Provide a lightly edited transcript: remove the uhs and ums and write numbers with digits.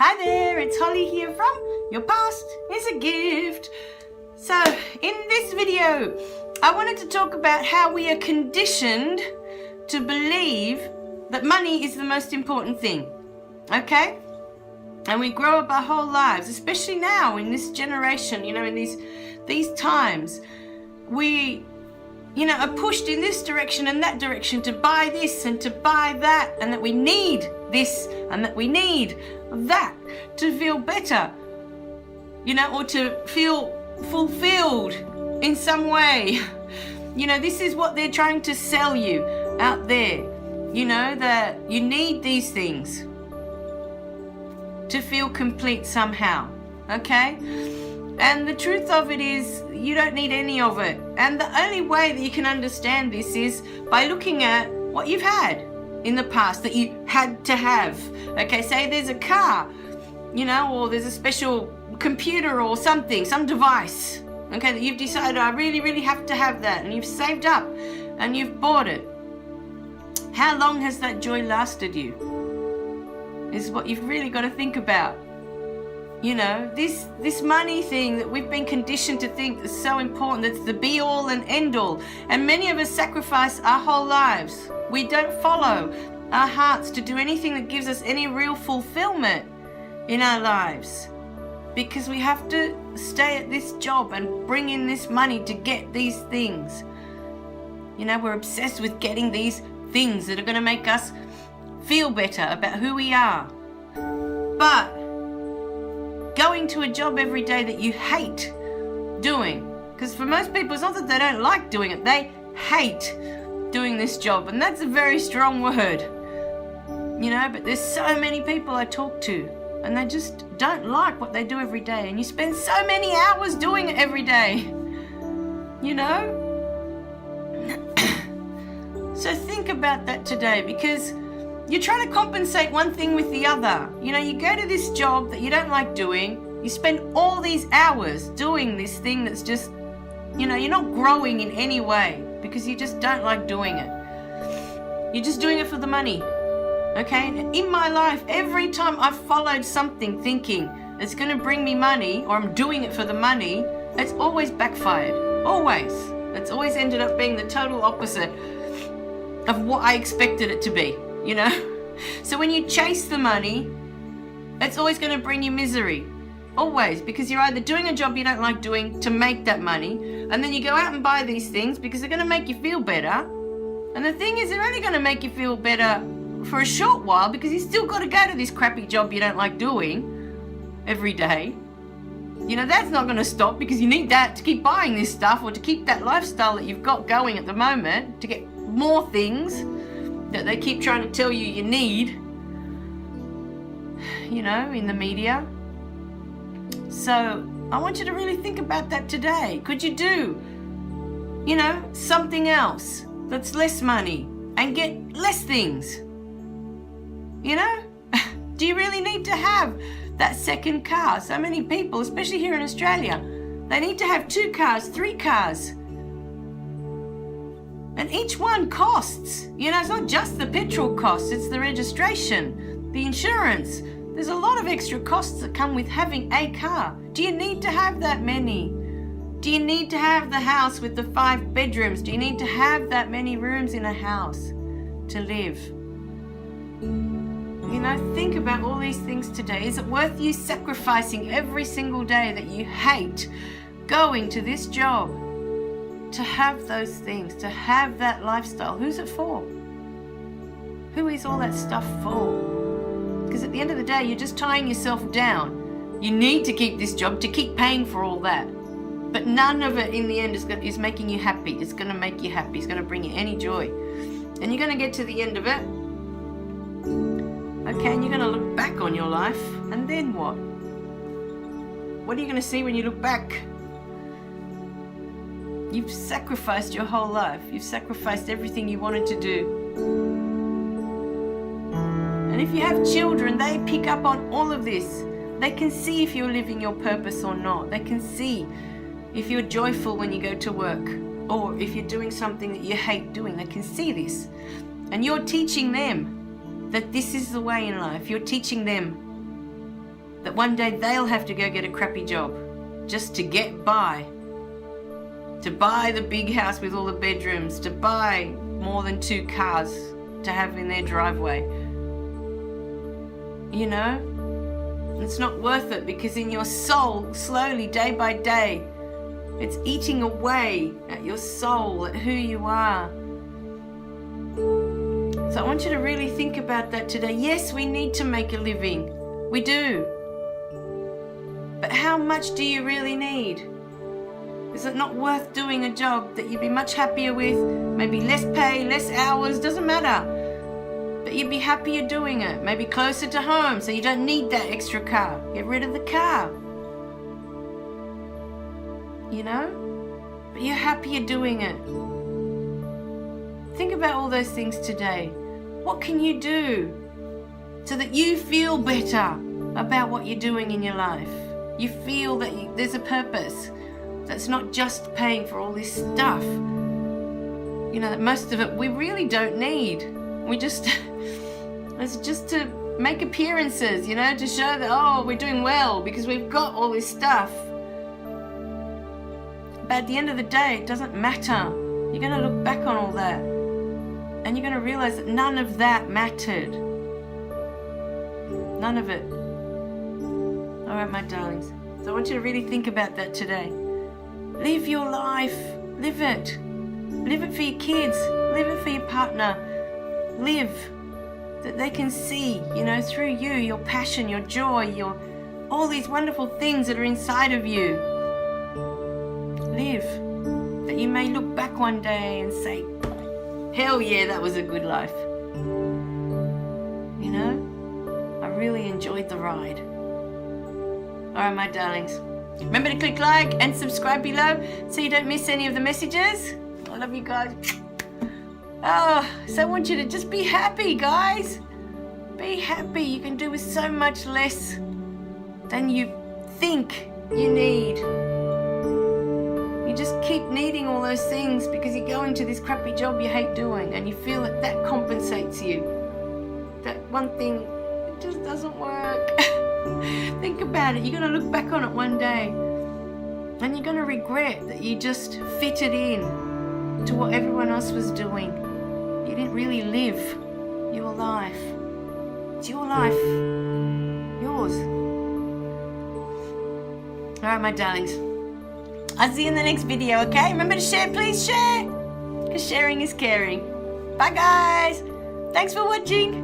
Hi there, it's Holly here from Your Past is a Gift. So in this video, I wanted to talk about how we are conditioned to believe that money is the most important thing, okay? And we grow up our whole lives, especially now in this generation, in these times, we are pushed in this direction and that direction to buy this and to buy that, and that we need this and that we need that to feel better, or to feel fulfilled in some way. This is what they're trying to sell you out there, that you need these things to feel complete somehow, okay? And the truth of it is, you don't need any of it. And the only way that you can understand this is by looking at what you've had in the past that you had to have. Okay, say there's a car, or there's a special computer or something, some device, okay, that you've decided, I really, really have to have that, and you've saved up and you've bought it. How long has that joy lasted you? Is what you've really got to think about. This money thing that we've been conditioned to think is so important, that's the be all and end all. And many of us sacrifice our whole lives. We don't follow our hearts to do anything that gives us any real fulfillment in our lives, because we have to stay at this job and bring in this money to get these things. We're obsessed with getting these things that are going to make us feel better about who we are. But going to a job every day that you hate doing, because for most people it's not that they don't like doing it, they hate doing this job, and that's a very strong word, but there's so many people I talk to and they just don't like what they do every day, and you spend so many hours doing it every day, So think about that today, because you're trying to compensate one thing with the other. You go to this job that you don't like doing, you spend all these hours doing this thing that's just, you're not growing in any way because you just don't like doing it. You're just doing it for the money, okay? And in my life, every time I've followed something thinking it's going to bring me money, or I'm doing it for the money, it's always backfired, always. It's always ended up being the total opposite of what I expected it to be. So when you chase the money, it's always going to bring you misery, always, because you're either doing a job you don't like doing to make that money, and then you go out and buy these things because they're going to make you feel better. And the thing is, they're only going to make you feel better for a short while, because you still got to go to this crappy job you don't like doing every day. That's not going to stop, because you need that to keep buying this stuff, or to keep that lifestyle that you've got going at the moment, to get more things that they keep trying to tell you need, in the media. So I want you to really think about that today. Could you do, something else that's less money and get less things? Do you really need to have that second car? So many people, especially here in Australia, they need to have 2 cars, 3 cars. And each one costs. It's not just the petrol costs, it's the registration, the insurance. There's a lot of extra costs that come with having a car. Do you need to have that many? Do you need to have the house with the 5 bedrooms? Do you need to have that many rooms in a house to live? Think about all these things today. Is it worth you sacrificing every single day that you hate going to this job to have those things, to have that lifestyle? Who's it for? Who is all that stuff for? Because at the end of the day, you're just tying yourself down. You need to keep this job to keep paying for all that. But none of it in the end is making you happy. It's going to make you happy. It's going to bring you any joy. And you're going to get to the end of it. Okay, and you're going to look back on your life. And then what? What are you going to see when you look back? You've sacrificed your whole life. You've sacrificed everything you wanted to do. And if you have children, they pick up on all of this. They can see if you're living your purpose or not. They can see if you're joyful when you go to work, or if you're doing something that you hate doing. They can see this. And you're teaching them that this is the way in life. You're teaching them that one day they'll have to go get a crappy job just to get by, to buy the big house with all the bedrooms, to buy more than 2 cars to have in their driveway. You know, it's not worth it, because in your soul, slowly, day by day, it's eating away at your soul, at who you are. So I want you to really think about that today. Yes, we need to make a living. We do. But how much do you really need? Is it not worth doing a job that you'd be much happier with? Maybe less pay, less hours, doesn't matter. But you'd be happier doing it. Maybe closer to home, so you don't need that extra car. Get rid of the car. You know? But you're happier doing it. Think about all those things today. What can you do so that you feel better about what you're doing in your life? You feel that there's a purpose. That's not just paying for all this stuff. You know, that most of it we really don't need. We just, it's just to make appearances, you know, to show that, oh, we're doing well because we've got all this stuff. But at the end of the day, it doesn't matter. You're going to look back on all that and you're going to realize that none of that mattered. None of it. All right, my darlings. So I want you to really think about that today. Live your life. Live it. Live it for your kids. Live it for your partner. Live that they can see, you know, through you, your passion, your joy, all these wonderful things that are inside of you. Live that you may look back one day and say, hell yeah, that was a good life. You know, I really enjoyed the ride. All right, my darlings. Remember to click like and subscribe below so you don't miss any of the messages. I love you guys. Oh, so I want you to just be happy, guys. Be happy. You can do with so much less than you think you need. You just keep needing all those things because you're going to this crappy job you hate doing and you feel that that compensates you. That one thing, it just doesn't work. Think about it. You're going to look back on it one day and you're going to regret that you just fitted in to what everyone else was doing. You didn't really live your life. It's your life. Yours. All right, my darlings. I'll see you in the next video, okay? Remember to share, please share. Because sharing is caring. Bye, guys. Thanks for watching.